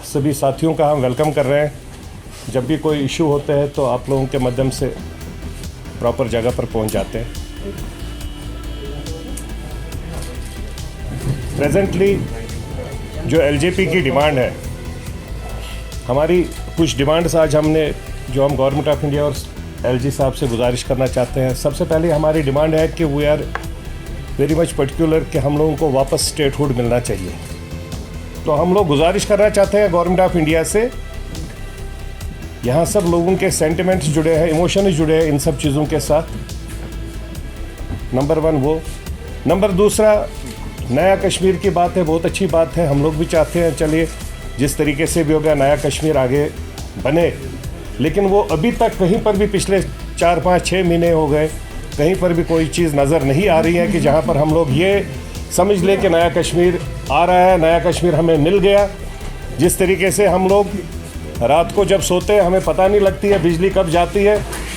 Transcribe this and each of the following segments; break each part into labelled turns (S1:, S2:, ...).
S1: सभी साथियों का हम वेलकम कर रहे हैं। जब भी कोई इशू होते हैं तो आप लोगों के माध्यम से प्रॉपर जगह पर पहुंच जाते हैं। प्रेजेंटली जो एलजेपी की डिमांड है, हमारी कुछ डिमांड्स आज हमने जो हम गवर्नमेंट ऑफ इंडिया और एलजी साहब से गुजारिश करना चाहते हैं। सबसे पहले हमारी डिमांड है कि we are very much particular कि हम लोगों को वापस स्टेटहुड मिलना चाहिए। तो हम लोग गुजारिश करना चाहते हैं गवर्नमेंट ऑफ इंडिया से, यहाँ सब लोगों के सेंटिमेंट्स जुड़े हैं, इमोशंस जुड़े हैं इन सब चीज़ों के साथ। नंबर 1 वो। नंबर 2 नया कश्मीर की बात है, बहुत अच्छी बात है। हम लोग भी चाहते हैं चलिए जिस तरीके से भी होगा नया कश्मीर आगे बने, लेकिन वो अभी तक कहीं पर भी पिछले 4, 5, 6 महीने हो गए, कहीं पर भी कोई चीज़ नज़र नहीं आ रही है कि जहाँ पर हम लोग ये समझ लें कि नया कश्मीर आ रहा है, नया कश्मीर हमें मिल गया। जिस तरीके से हम लोग रात को जब सोते हैं हमें पता नहीं लगती है बिजली कब जाती है,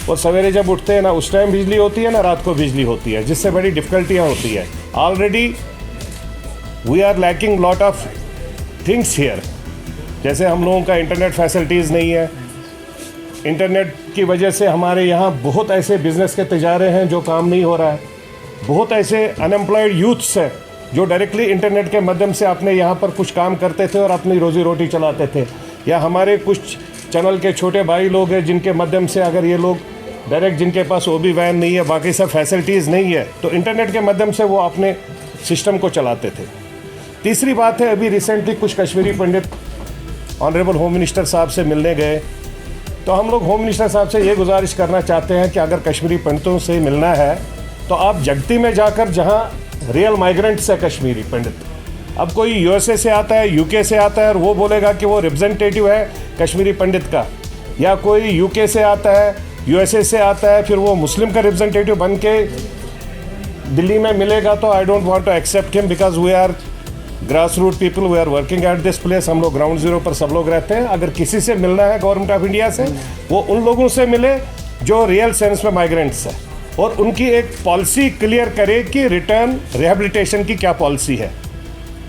S1: और सवेरे जब उठते हैं ना उस टाइम बिजली होती है ना रात को बिजली होती है, जिससे बड़ी डिफ़िकल्टियाँ होती है। Already we are lacking lot of things here. जैसे हम लोगों का इंटरनेट फैसिलिटीज़ नहीं है। इंटरनेट की वजह से हमारे यहाँ बहुत ऐसे बिज़नेस के तिजारे हैं जो काम नहीं हो रहा है। बहुत ऐसे अनएम्प्लॉयड यूथ्स हैं जो डायरेक्टली इंटरनेट के माध्यम से अपने यहाँ पर कुछ काम करते थे और अपनी रोज़ी रोटी चलाते थे। या हमारे कुछ चैनल के छोटे भाई लोग हैं जिनके माध्यम से अगर ये लोग डायरेक्ट, जिनके पास ओबी वैन नहीं है, बाकी सब फैसिलिटीज़ नहीं है, तो इंटरनेट के माध्यम से वो अपने सिस्टम को चलाते थे। तीसरी बात है, अभी रिसेंटली कुछ कश्मीरी पंडित ऑनरेबल होम मिनिस्टर साहब से मिलने गए। तो हम लोग होम मिनिस्टर साहब से ये गुजारिश करना चाहते हैं कि अगर कश्मीरी पंडितों से मिलना है तो आप जगती में जाकर, जहाँ रियल माइग्रेंट्स है कश्मीरी पंडित, अब कोई यूएसए से आता है, यूके से आता है और वो बोलेगा कि वो रिप्रेजेंटेटिव है कश्मीरी पंडित का, या कोई यूके से आता है, यूएसए से आता है, फिर वो मुस्लिम का रिप्रेजेंटेटिव बन के दिल्ली में मिलेगा, तो I don't want to accept him because we are grass root people, we are working at this place. हम लोग ग्राउंड जीरो पर सब लोग रहते हैं। अगर किसी से मिलना है गवर्नमेंट ऑफ इंडिया से, वो उन लोगों से मिले जो रियल सेंस में माइग्रेंट्स है, और उनकी एक पॉलिसी क्लियर करे कि रिटर्न रिहेबिलिटेशन की क्या पॉलिसी है,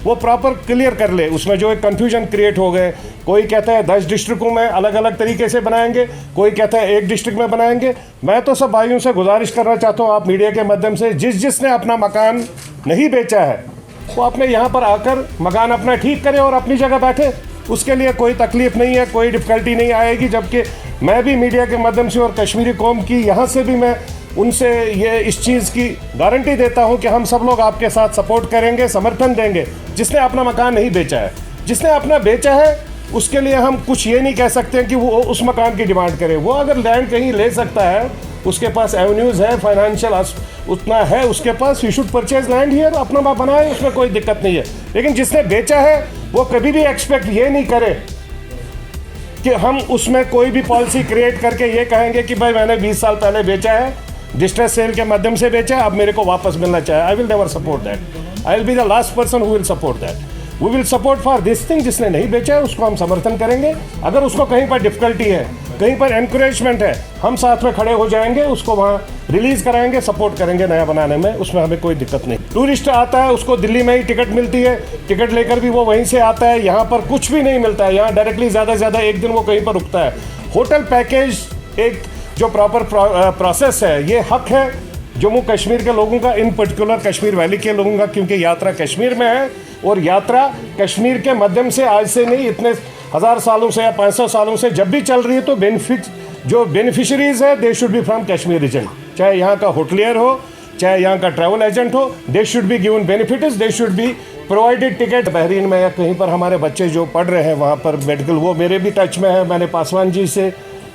S1: वो प्रॉपर क्लियर कर ले। उसमें जो एक कन्फ्यूजन क्रिएट हो गए, कोई कहता है 10 डिस्ट्रिक्टों में अलग अलग तरीके से बनाएंगे, कोई कहता है 1 डिस्ट्रिक्ट में बनाएंगे। मैं तो सब भाइयों से गुजारिश करना चाहता हूँ, आप मीडिया के माध्यम से, जिसने अपना मकान नहीं बेचा है वो अपने यहाँ पर आकर मकान अपना ठीक करे और अपनी जगह बैठे। उसके लिए कोई तकलीफ नहीं है, कोई डिफ़िकल्टी नहीं आएगी। जबकि मैं भी मीडिया के माध्यम से और कश्मीरी कौम की यहाँ से भी मैं उनसे ये इस चीज़ की गारंटी देता हूँ कि हम सब लोग आपके साथ सपोर्ट करेंगे, समर्थन देंगे। जिसने अपना मकान नहीं बेचा है, जिसने अपना बेचा है, उसके लिए हम कुछ ये नहीं कह सकते हैं कि वो उस मकान की डिमांड करे। वो अगर लैंड कहीं ले सकता है, उसके पास एवेन्यूज़ है, फाइनेंशियल उतना है उसके पास, he should purchase land here, अपना बनाए, उसमें कोई दिक्कत नहीं है। लेकिन जिसने बेचा है वो कभी भी एक्सपेक्ट ये नहीं करे कि हम उसमें कोई भी पॉलिसी क्रिएट करके ये कहेंगे कि भाई मैंने 20 साल पहले बेचा है, डिस्ट्रेस सेल के माध्यम से बेचा है, अब मेरे को वापस मिलना चाहिए। I will never support that. I will be the last person who will support that. We will support for this thing. जिसने नहीं बेचा है उसको हम समर्थन करेंगे। अगर उसको कहीं पर डिफ़िकल्टी है, कहीं पर एनकरेजमेंट है, हम साथ में खड़े हो जाएंगे, उसको वहाँ रिलीज़ कराएंगे, सपोर्ट करेंगे नया बनाने में। उसमें हमें कोई दिक्कत नहीं। टूरिस्ट आता है, उसको दिल्ली में ही टिकट मिलती है, टिकट लेकर भी वो वहीं से आता है। यहाँ पर कुछ भी नहीं मिलता है। यहाँ डायरेक्टली ज़्यादा से ज़्यादा 1 दिन वो कहीं पर रुकता है। होटल पैकेज एक जो प्रॉपर प्रोसेस है, ये हक है जम्मू कश्मीर के लोगों का, इन पर्टिकुलर कश्मीर वैली के लोगों का, क्योंकि यात्रा कश्मीर में है और यात्रा कश्मीर के माध्यम से आज से नहीं, इतने 1000 सालों से या 500 सालों से जब भी चल रही है, तो जो बेनिफिशरीज है they should be from Kashmir region. चाहे यहाँ का होटलियर हो, चाहे यहाँ का ट्रैवल एजेंट हो, दे should be given benefits, they should be provided ticket. Bahrain में या कहीं पर हमारे बच्चे जो पढ़ रहे हैं वहाँ पर मेडिकल, वो मेरे भी टच में है। मैंने पासवान जी से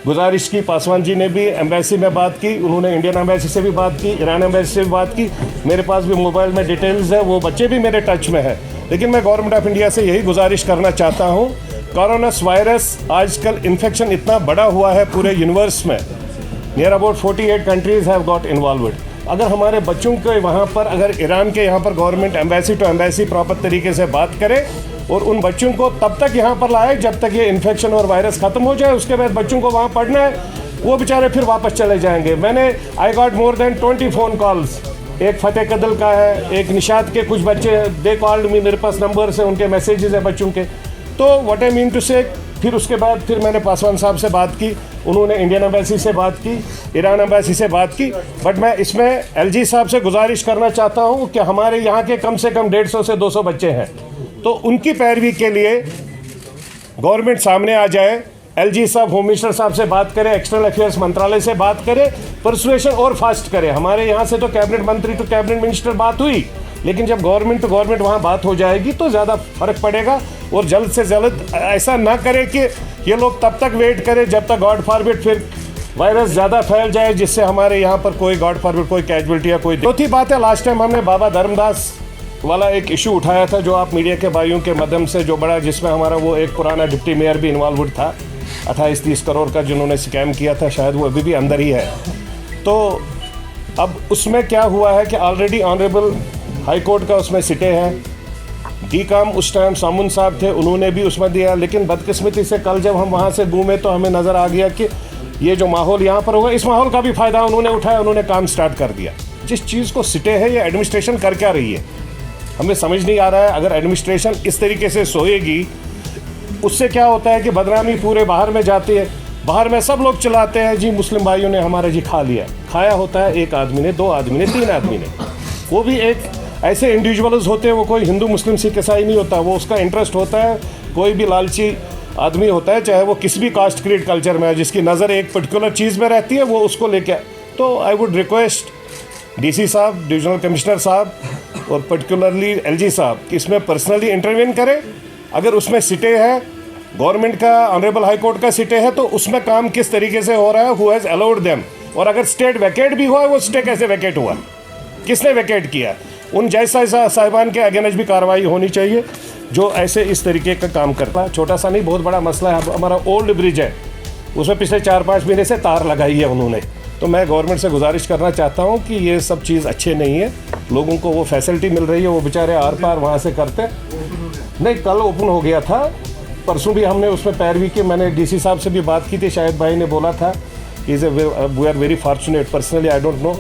S1: गुजारिश की, पासवान जी ने भी एम्बेसी में बात की, उन्होंने इंडियन एम्बेसी से भी बात की, ईरान एम्बेसी से भी बात की। मेरे पास भी मोबाइल में डिटेल्स है, वो बच्चे भी मेरे टच में है। लेकिन मैं गवर्नमेंट ऑफ इंडिया से यही गुजारिश करना चाहता हूँ, कोरोना वायरस आजकल इन्फेक्शन इतना बड़ा हुआ है पूरे यूनिवर्स में, near about 48 countries have got involved. अगर हमारे बच्चों के वहाँ पर, अगर ईरान के यहाँ पर government embassy to embassy proper तरीके से बात करे और उन बच्चों को तब तक यहाँ पर लाए जब तक ये इन्फेक्शन और वायरस ख़त्म हो जाए, उसके बाद बच्चों को वहाँ पढ़ना है, वो बेचारे फिर वापस चले जाएंगे। I got more than 20 phone calls. एक फ़तेह कदल का है, एक निशात के कुछ बच्चे, दे कॉल्ड मी, मेरे पास नंबर से उनके मैसेजेस है बच्चों के। तो व्हाट आई मीन टू से, फिर उसके बाद फिर मैंने पासवान साहब से बात की, उन्होंने इंडियन एम्बेसी से बात की, ईरान एम्बेसी से बात की। बट मैं इसमें एलजी साहब से गुजारिश करना चाहता हूँ कि हमारे यहाँ के कम से कम 150 से 200 बच्चे हैं, तो उनकी पैरवी के लिए गवर्नमेंट सामने आ जाए, एलजी साहब होम मिनिस्टर साहब से बात करें, एक्सटर्नल अफेयर्स मंत्रालय से बात करें, परसुएशन और फास्ट करें। हमारे यहाँ से तो कैबिनेट मंत्री टू कैबिनेट मिनिस्टर बात हुई, लेकिन जब गवर्नमेंट टू गवर्नमेंट वहाँ बात हो जाएगी तो ज़्यादा फर्क पड़ेगा। और जल्द से जल्द ऐसा ना करें कि ये लोग तब तक वेट करें जब तक गॉड फॉरबिड फिर वायरस ज़्यादा फैल जाए, जिससे हमारे यहाँ पर कोई गॉड फॉरबिड कोई कैजुअलिटी या कोई। चौथी बात है, लास्ट टाइम हमने बाबा धर्मदास वाला एक इशू उठाया था, जो आप मीडिया के भाइयों के माध्यम से जो बड़ा, जिसमें हमारा वो एक पुराना डिप्टी मेयर भी इन्वॉल्व था, 28-30 करोड़ का जिन्होंने स्कैम किया था, शायद वो अभी भी अंदर ही है। तो अब उसमें क्या हुआ है कि ऑलरेडी ऑनरेबल हाई कोर्ट का उसमें सिटे है, डी काम उस टाइम सामुन साहब थे, उन्होंने भी उसमें दिया। लेकिन बदकिस्मती से कल जब हम वहाँ से घूमे तो हमें नज़र आ गया कि ये जो माहौल यहाँ पर होगा, इस माहौल का भी फ़ायदा उन्होंने उठाया, उन्होंने काम स्टार्ट कर दिया। जिस चीज़ को सिटे है, ये एडमिनिस्ट्रेशन कर क्या रही है, हमें समझ नहीं आ रहा है। अगर एडमिनिस्ट्रेशन इस तरीके से सोएगी, उससे क्या होता है कि बदनामी पूरे बाहर में जाती है, बाहर में सब लोग चलाते हैं जी मुस्लिम भाइयों ने हमारा जी खा लिया। खाया होता है एक आदमी ने, 2 आदमी ने, 3 आदमी ने, वो भी एक ऐसे इंडिविजुअल्स होते हैं, वो कोई हिंदू मुस्लिम सिख ईसाई नहीं होता, वो उसका इंटरेस्ट होता है, कोई भी लालची आदमी होता है, चाहे वो किसी भी कास्ट क्रीड कल्चर में है, जिसकी नज़र एक पर्टिकुलर चीज़ में रहती है, वो उसको लेके। तो आई वुड रिक्वेस्ट डीसी साहब, डिविजनल कमिश्नर साहब और पर्टिकुलरली एलजी साहब कि इसमें पर्सनली इंटरवेन करें। अगर उसमें सिटे है, गवर्नमेंट का ऑनरेबल हाई कोर्ट का सिटे है, तो उसमें काम किस तरीके से हो रहा है, हु हैज़ अलाउड देम। और अगर स्टेट वैकेट भी हुआ है, वो स्टे कैसे वैकेट हुआ, किसने वैकेट किया, उन जैसा साहिबान के अगेंस्ट भी कार्रवाई होनी चाहिए जो ऐसे इस तरीके का काम करता है। छोटा सा नहीं, बहुत बड़ा मसला है। हमारा ओल्ड ब्रिज है, उसमें पिछले 4-5 महीने से तार लगाई है उन्होंने। तो मैं गवर्नमेंट से गुजारिश करना चाहता हूँ कि ये सब चीज़ अच्छे नहीं है, लोगों को वो फैसिलिटी मिल रही है, वो बेचारे आर पार वहाँ से करते नहीं। कल ओपन हो गया था, परसों भी हमने उसमें पैरवी की, मैंने डीसी साहब से भी बात की थी, शायद भाई ने बोला था we are very fortunate, personally I don't know,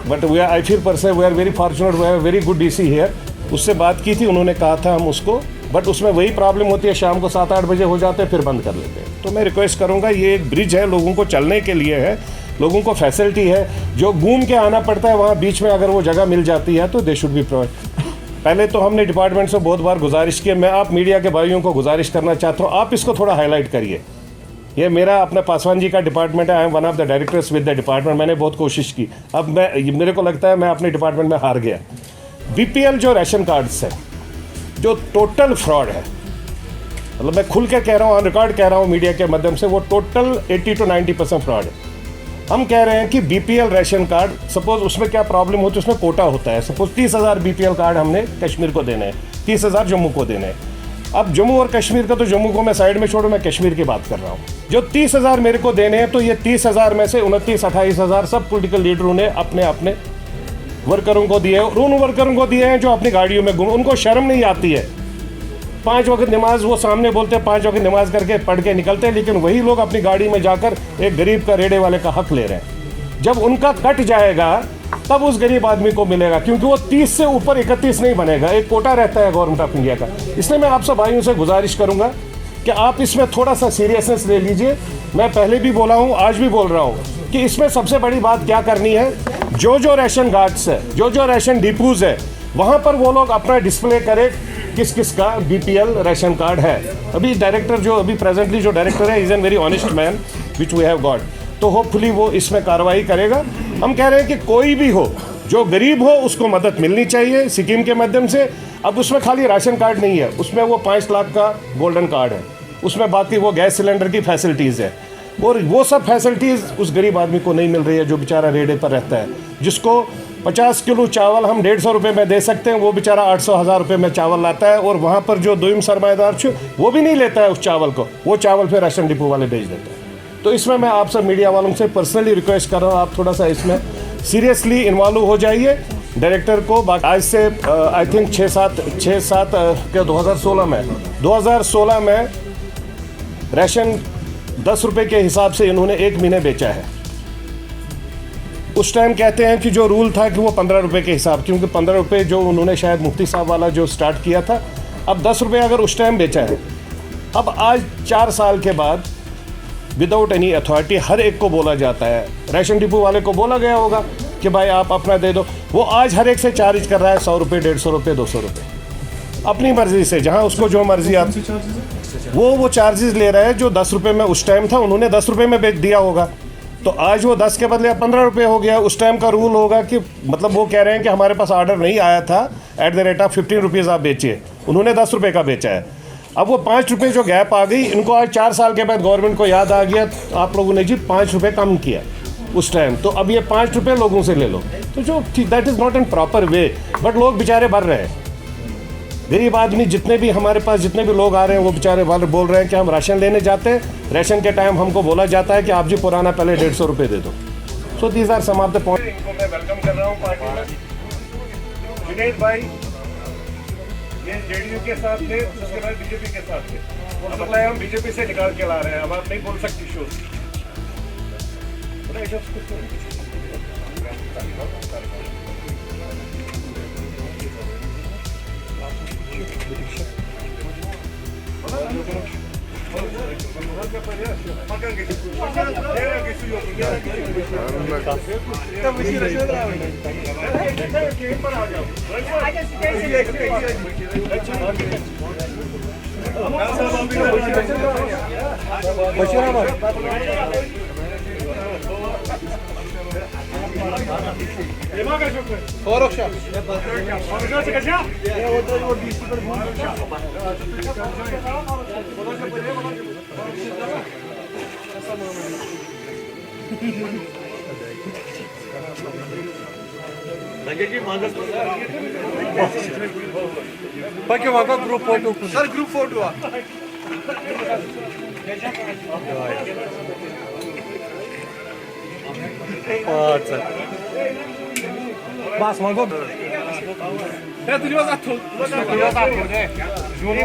S1: but I feel personally we are very fortunate, we are very good DC here. उससे बात की थी, उन्होंने कहा था हम उसको, बट उसमें वही प्रॉब्लम होती है, शाम को 7-8 बजे हो जाते हैं, फिर बंद कर लेते हैं। तो मैं रिक्वेस्ट करूँगा, ये एक ब्रिज है, लोगों को चलने के लिए है, लोगों को फैसिलिटी है, जो घूम के आना पड़ता है वहाँ बीच में अगर वो जगह मिल जाती है तो दे शुड बी प्रोवाइड। पहले तो हमने डिपार्टमेंट से बहुत बार गुजारिश की, मैं आप मीडिया के भाइयों को गुजारिश करना चाहता हूँ, आप इसको थोड़ा हाईलाइट करिए। ये मेरा अपना पासवान जी का डिपार्टमेंट है, I am one of the directors with the department, मैंने बहुत कोशिश की। अब मेरे को लगता है मैं अपने डिपार्टमेंट में हार गया। बीपीएल जो राशन कार्ड्स है, जो टोटल फ्रॉड है, मतलब मैं खुल के कह रहा हूँ, ऑन रिकॉर्ड कह रहा हूँ मीडिया के माध्यम से, वो टोटल 80 to 90% फ्रॉड है। हम कह रहे हैं कि बीपीएल राशन कार्ड, सपोज उसमें क्या प्रॉब्लम होती है, उसमें कोटा होता है, सपोज 30,000 बीपीएल कार्ड हमने कश्मीर को देने हैं, 30,000 जम्मू को देने हैं। अब जम्मू और कश्मीर का, तो जम्मू को मैं साइड में छोड़ो, मैं कश्मीर की बात कर रहा हूँ। जो 30,000 मेरे को देने हैं, तो ये 30,000 में से 29-28,000 सब पॉलिटिकल लीडरों ने अपने अपने वर्करों को दिए, और उन वर्करों को दिए हैं जो अपनी गाड़ियों में घूम, उनको शर्म नहीं आती है। 5 वक्त नमाज वो सामने बोलते हैं, 5 वक्त नमाज करके पढ़ के निकलते हैं, लेकिन वही लोग अपनी गाड़ी में जाकर एक गरीब का, रेड़े वाले का हक ले रहे हैं। जब उनका कट जाएगा तब उस गरीब आदमी को मिलेगा, क्योंकि वो 30 से ऊपर 31 नहीं बनेगा, एक कोटा रहता है गवर्नमेंट ऑफ इंडिया का। इसलिए मैं आप सब भाइयों से गुजारिश करूंगा कि आप इसमें थोड़ा सा सीरियसनेस ले लीजिए। मैं पहले भी बोला हूँ, आज भी बोल रहा हूँ कि इसमें सबसे बड़ी बात क्या करनी है, जो राशन कार्ड्स है, जो राशन डिपोज है, वहाँ पर वो लोग अपना डिस्प्ले करें किस किस का बीपीएल राशन कार्ड है। अभी डायरेक्टर जो अभी प्रेजेंटली जो डायरेक्टर है, is an very honest man which we have got, तो होपफुली वो इसमें कार्रवाई करेगा। हम कह रहे हैं कि कोई भी हो, जो गरीब हो, उसको मदद मिलनी चाहिए स्कीम के माध्यम से। अब उसमें खाली राशन कार्ड नहीं है, उसमें वो 5 लाख का गोल्डन कार्ड है, उसमें बाकी वो गैस सिलेंडर की फैसिलिटीज़ है, और वो सब फैसिलिटीज़ उस गरीब आदमी को नहीं मिल रही है, जो बेचारा रेडे पर रहता है, जिसको 50 किलो चावल हम 150 रुपये में दे सकते हैं, वो बेचारा 800-1000 रुपये में चावल लाता है, और वहाँ पर जो दोयम सरमाएदार वो भी नहीं लेता है उस चावल को, वो चावल फिर राशन डिपो वाले बेच देते हैं। तो इसमें मैं आप सब मीडिया वालों से पर्सनली रिक्वेस्ट कर रहा हूँ, आप थोड़ा सा इसमें सीरियसली इन्वॉल्व हो जाइए। डायरेक्टर को आज से आई थिंक 6-7 के 2016 में राशन 10 रुपये के हिसाब से इन्होंने 1 महीने बेचा है। उस टाइम कहते हैं कि जो रूल था कि वो 15 रुपये के हिसाब, क्योंकि 15 रुपये जो उन्होंने शायद मुफ्ती साहब वाला जो स्टार्ट किया था, अब 10 रुपये अगर उस टाइम बेचा है अब आज 4 साल के बाद विदाउट एनी अथॉरिटी हर एक को बोला जाता है, राशन डिपो वाले को बोला गया होगा कि भाई आप अपना दे दो, वो आज हर एक से चार्ज कर रहा है 100 रुपये, 150 रुपये, 200 रुपये अपनी मर्जी से, जहाँ उसको जो मर्जी आती वो चार्जेस ले रहा है। जो 10 रुपये में उस टाइम था उन्होंने 10 रुपये में बेच दिया होगा, तो आज वो 10 के बदले 15 रुपये हो गया। उस टाइम का रूल होगा कि मतलब वो कह रहे हैं कि हमारे पास ऑर्डर नहीं आया था, at the rate of 15 rupees आप बेचिए, उन्होंने 10 रुपये का बेचा है। अब वो 5 रुपये जो गैप आ गई, इनको आज 4 साल के बाद गवर्नमेंट को याद आ गया, तो आप लोगों ने जी 5 रुपये कम किया उस टाइम, तो अब ये 5 रुपये लोगों से ले लो, तो जो that is not in proper way. But लोग बेचारे भर रहे हैं, गरीब आदमी जितने भी हमारे पास जितने भी लोग आ रहे हैं वो बेचारे वाले बोल रहे हैं कि हम राशन लेने जाते हैं, राशन के टाइम हमको बोला जाता है कि आप जी पुराना पहले 150 रुपये दे दो। So these are some of the point. इनको मैं वेलकम कर रहा हूँ पार्टी में। जुनैद भाई ये जेडीयू के साथ थे, उसके बाद बीजेपी के साथ थे, अब बताया हम बीजेपी से निकाल के ला रहे हैं, अब आप नहीं बोल सकती show.
S2: Peki vaka grup foto okunu.
S3: Sir group photo आ
S2: अच्छा बस वका
S3: है तुझे बस आठो
S2: जुनो